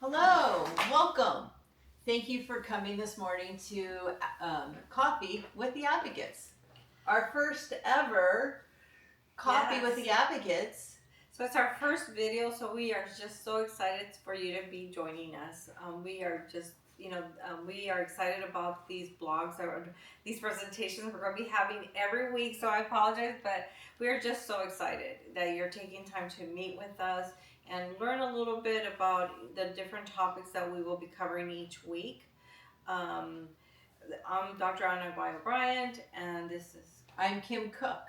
Hello, welcome. Thank you for coming this morning to Coffee with the Advocates. Our first ever Coffee with the Advocates. So it's our first video, so we are just so excited for you to be joining us. We are just, we are excited about these blogs or these presentations we're going to be having every week. So I apologize, but we are just so excited that you're taking time to meet with us and learn a little bit about the different topics that we will be covering each week. I'm Dr. Anna Bryant, and this is I'm Kim Cook.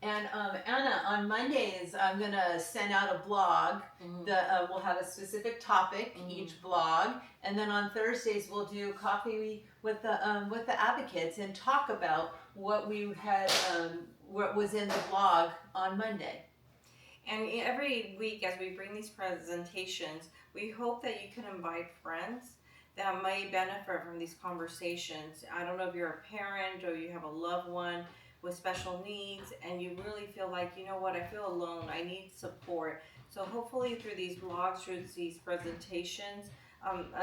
And Anna, on Mondays, I'm going to send out a blog that will have a specific topic, each blog. And then on Thursdays, we'll do Coffee with the Advocates and talk about what we had, what was in the blog on Monday. And every week, as we bring these presentations, we hope that you can invite friends that may benefit from these conversations. I don't know if you're a parent or you have a loved one with special needs and you really feel like, you know what, I feel alone, I need support. So hopefully through these blogs, through these presentations,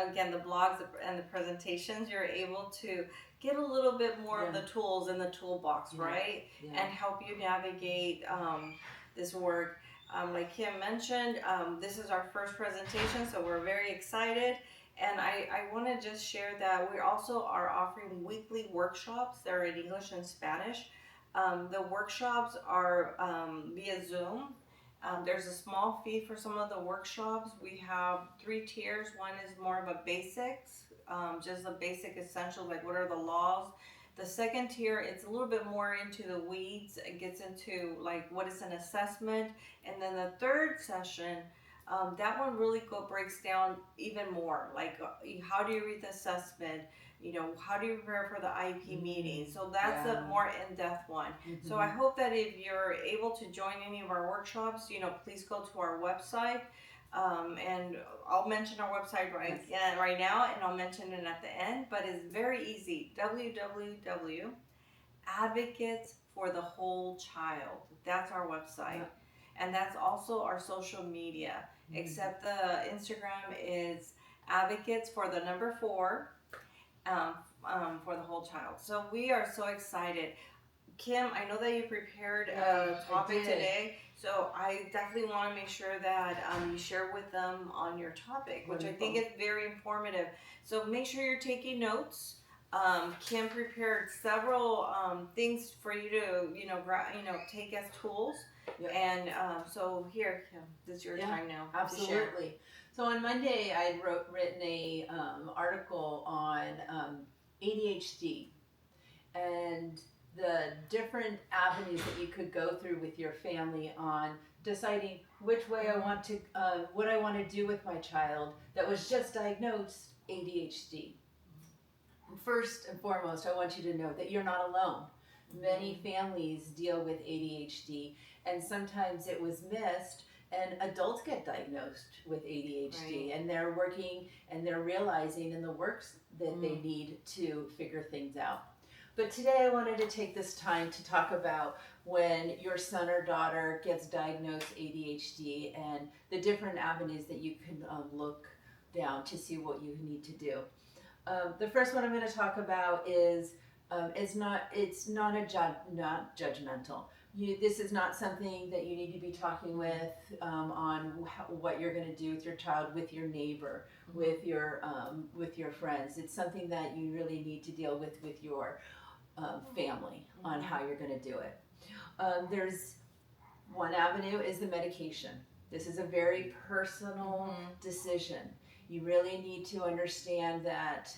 again, the blogs and the presentations, you're able to get a little bit more of the tools in the toolbox, right? And help you navigate this work. Like Kim mentioned, this is our first presentation, so we're very excited. And I want to just share that we also are offering weekly workshops. They're in English and Spanish. The workshops are via Zoom. There's a small fee for some of the workshops. We have 3 tiers. One is more of a basics, just the basic essentials, like what are the laws. The second tier, it's a little bit more into the weeds. It gets into like what is an assessment. And then the third session, that one really breaks down even more. Like how do you read the assessment? How do you prepare for the IP meeting? So that's a more in-depth one. So I hope that if you're able to join any of our workshops, please go to our website. And I'll mention our website right now, and I'll mention it at the end, but it's very easy. www.advocates for the whole child. That's our website. And that's also our social media, except the Instagram is advocates for the number 4 for the whole child. So we are so excited. Kim, I know that you prepared a topic today, so I definitely want to make sure that you share with them on your topic, which I think is very informative. So make sure you're taking notes. Kim prepared several things for you to, take as tools. Yep. And so here, Kim, this is your time now. Absolutely. So on Monday, I written a article on ADHD and the different avenues that you could go through with your family on deciding which way I want to, what I want to do with my child that was just diagnosed ADHD. First and foremost, I want you to know that you're not alone. Many families deal with ADHD, and sometimes it was missed, and adults get diagnosed with ADHD, and they're working and they're realizing in the works that they need to figure things out. But today I wanted to take this time to talk about when your son or daughter gets diagnosed ADHD and the different avenues that you can look down to see what you need to do. The first one I'm going to talk about is not judgmental. This is not something that you need to be talking with on what you're going to do with your child, with your neighbor, with your friends. It's something that you really need to deal with your family on how you're going to do it. There's one avenue is the medication. This is a very personal decision. You really need to understand that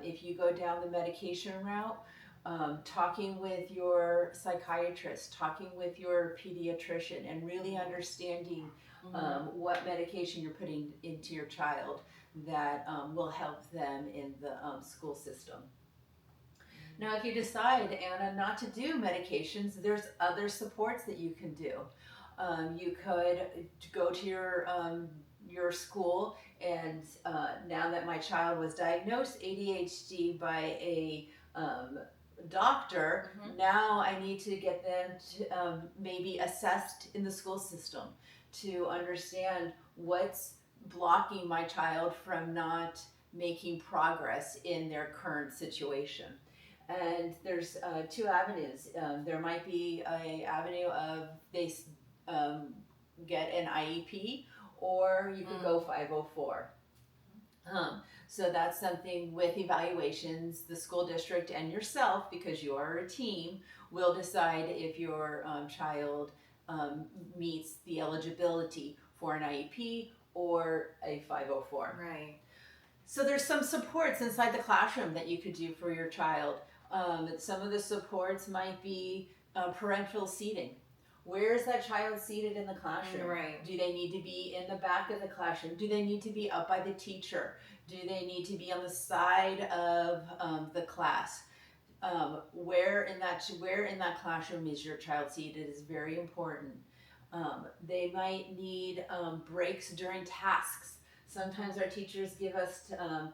if you go down the medication route, talking with your psychiatrist, talking with your pediatrician, and really understanding what medication you're putting into your child that will help them in the school system. Now, if you decide, Anna, not to do medications, there's other supports that you can do. You could go to your school, and now that my child was diagnosed ADHD by a doctor, now I need to get them to maybe assessed in the school system to understand what's blocking my child from not making progress in their current situation. And there's two avenues. There might be a avenue of they um, get an IEP, or you could go 504. So that's something with evaluations, the school district and yourself, because you are a team, will decide if your child meets the eligibility for an IEP or a 504. Right. So there's some supports inside the classroom that you could do for your child. Some of the supports might be parental seating. Where is that child seated in the classroom? Right. Do they need to be in the back of the classroom? Do they need to be up by the teacher? Do they need to be on the side of the class? Where in that classroom is your child seated is very important. They might need breaks during tasks. Sometimes our teachers give us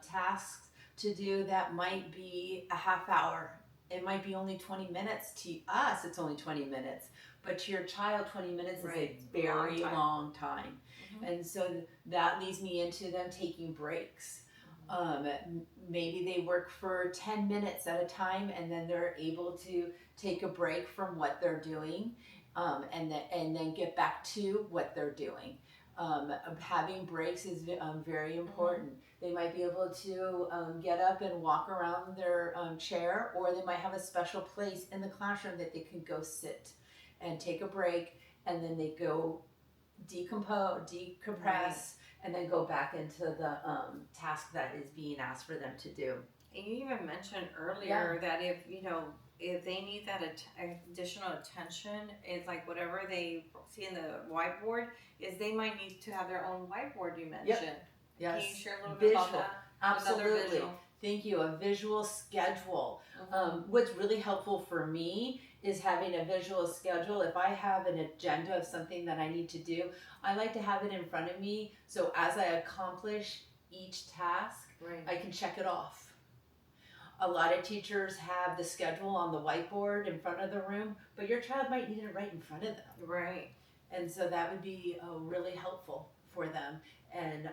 tasks to do that might be a half hour. It might be only 20 minutes. To us, it's only 20 minutes. But to your child, 20 minutes is a very long time. And so that leads me into them taking breaks. Maybe they work for 10 minutes at a time, and then they're able to take a break from what they're doing, and then get back to what they're doing. Having breaks is very important. They might be able to get up and walk around their chair, or they might have a special place in the classroom that they can go sit and take a break, and then they go decompress, and then go back into the task that is being asked for them to do. And you even mentioned earlier that if they need that additional attention, it's like whatever they see in the whiteboard, is they might need to have their own whiteboard. You mentioned. Yes. Can you share a little bit about that? Absolutely. Thank you. A visual schedule. What's really helpful for me is having a visual schedule. If I have an agenda of something that I need to do, I like to have it in front of me, so as I accomplish each task, I can check it off. A lot of teachers have the schedule on the whiteboard in front of the room, but your child might need it right in front of them. Right. And so that would be really helpful for them and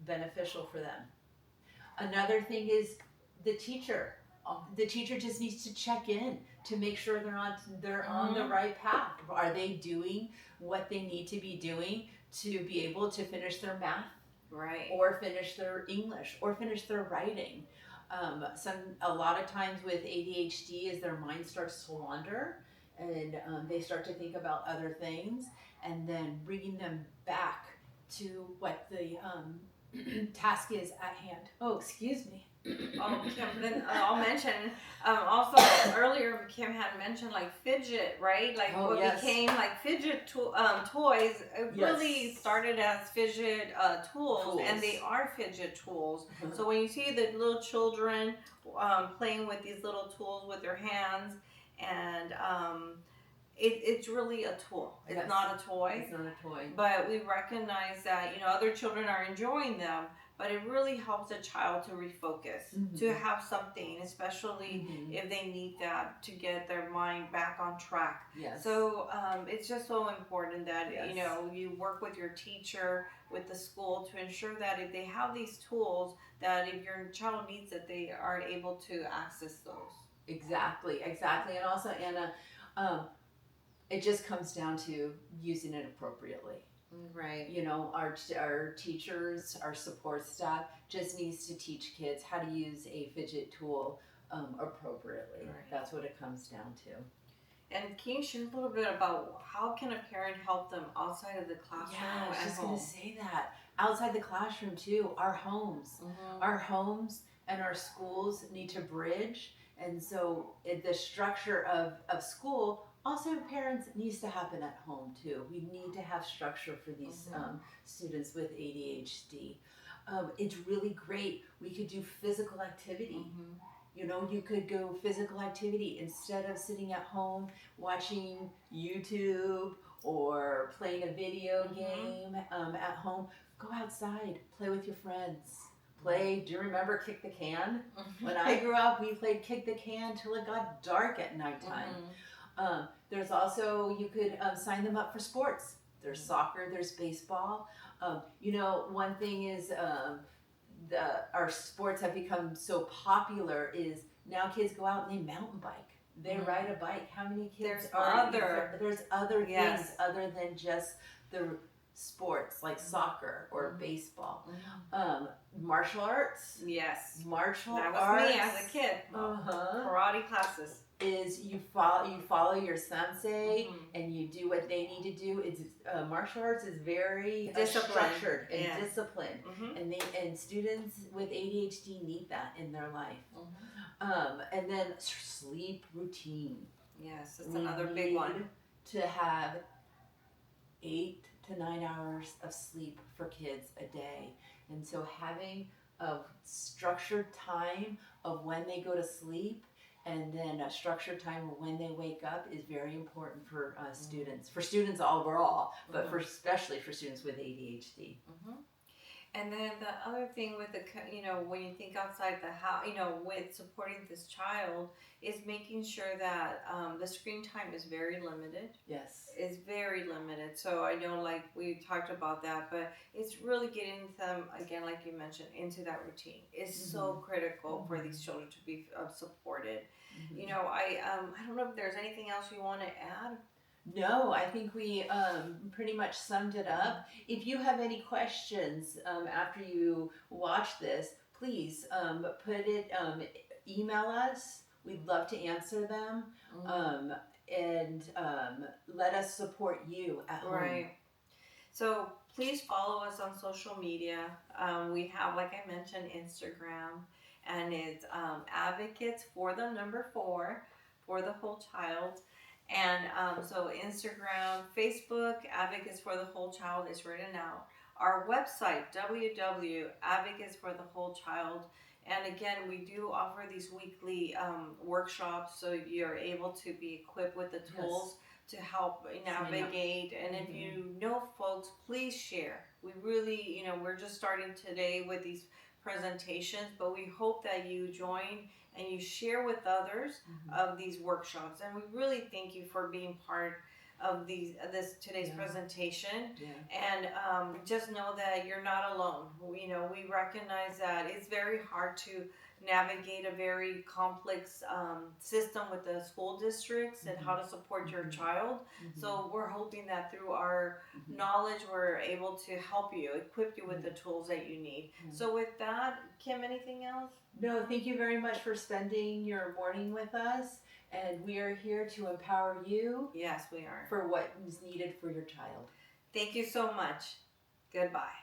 beneficial for them. Another thing is the teacher. The teacher just needs to check in to make sure they're on the right path. Are they doing what they need to be doing to be able to finish their math, or finish their English, or finish their writing? A lot of times with ADHD is their mind starts to wander, and they start to think about other things, and then bringing them back to what the task is at hand. Oh, excuse me. Kim, then I'll mention also earlier Kim had mentioned like fidget, right? Like became like fidget toys. It really started as fidget tools, and they are fidget tools. So when you see the little children playing with these little tools with their hands, and it's really a tool. It's not a toy. It's not a toy. But we recognize that other children are enjoying them. But it really helps a child to refocus, to have something, especially if they need that to get their mind back on track. So it's just so important that you work with your teacher, with the school, to ensure that if they have these tools, that if your child needs it, they are able to access those. Exactly. And also, Anna, it just comes down to using it appropriately. Right. Our teachers, our support staff just needs to teach kids how to use a fidget tool appropriately. That's what it comes down to. And can you share a little bit about how can a parent help them outside of the classroom? Yeah, I was just going to say that. Outside the classroom too, our homes. Our homes and our schools need to bridge. And so the structure of school, also parents, needs to happen at home too. We need to have structure for these students with ADHD. It's really great. We could do physical activity. You could go physical activity instead of sitting at home watching YouTube or playing a video game at home. Go outside, play with your friends. Do you remember kick the can? When I grew up, we played kick the can till it got dark at nighttime. There's also, you could sign them up for sports. There's soccer, there's baseball. One thing is our sports have become so popular is now kids go out and they mountain bike. They ride a bike. How many kids there's other Yes. things other than just the sports like soccer or baseball. Martial arts. Yes. Martial That was arts. me as a kid. Karate classes. Is you follow your sensei and you do what they need to do. It's martial arts is very structured and disciplined, and students with ADHD need that in their life. And then sleep routine. Yes, it's another big one. To have 8 to 9 hours of sleep for kids a day, and so having a structured time of when they go to sleep and then a structured time of when they wake up is very important for students overall, but especially for students with ADHD. And then the other thing with when you think outside the house, with supporting this child, is making sure that the screen time is very limited. Yes. Is very limited. So I know, like we talked about that, but it's really getting them, again, like you mentioned, into that routine is so critical for these children to be supported. I don't know if there's anything else you want to add. No, I think we pretty much summed it up. If you have any questions after you watch this, please email us. We'd love to answer them, and let us support you at home. Right. So please follow us on social media. We have, like I mentioned, Instagram, and it's Advocates for the number 4 for the whole child. And so Instagram, Facebook, Advocates for the Whole Child is written out. Our website, www.advocatesforthewholechild. And again, we do offer these weekly workshops, so you're able to be equipped with the tools to help navigate. And if you know folks, please share. We really, we're just starting today with these presentations, but we hope that you join and you share with others of these workshops. And we really thank you for being part of today's presentation. And just know that you're not alone. We recognize that it's very hard to navigate a very complex system with the school districts and how to support your child. So we're hoping that through our knowledge, we're able to help you, equip you with the tools that you need. So with that, Kim, anything else? No, thank you very much for spending your morning with us. And we are here to empower you. Yes, we are. For what is needed for your child. Thank you so much. Goodbye.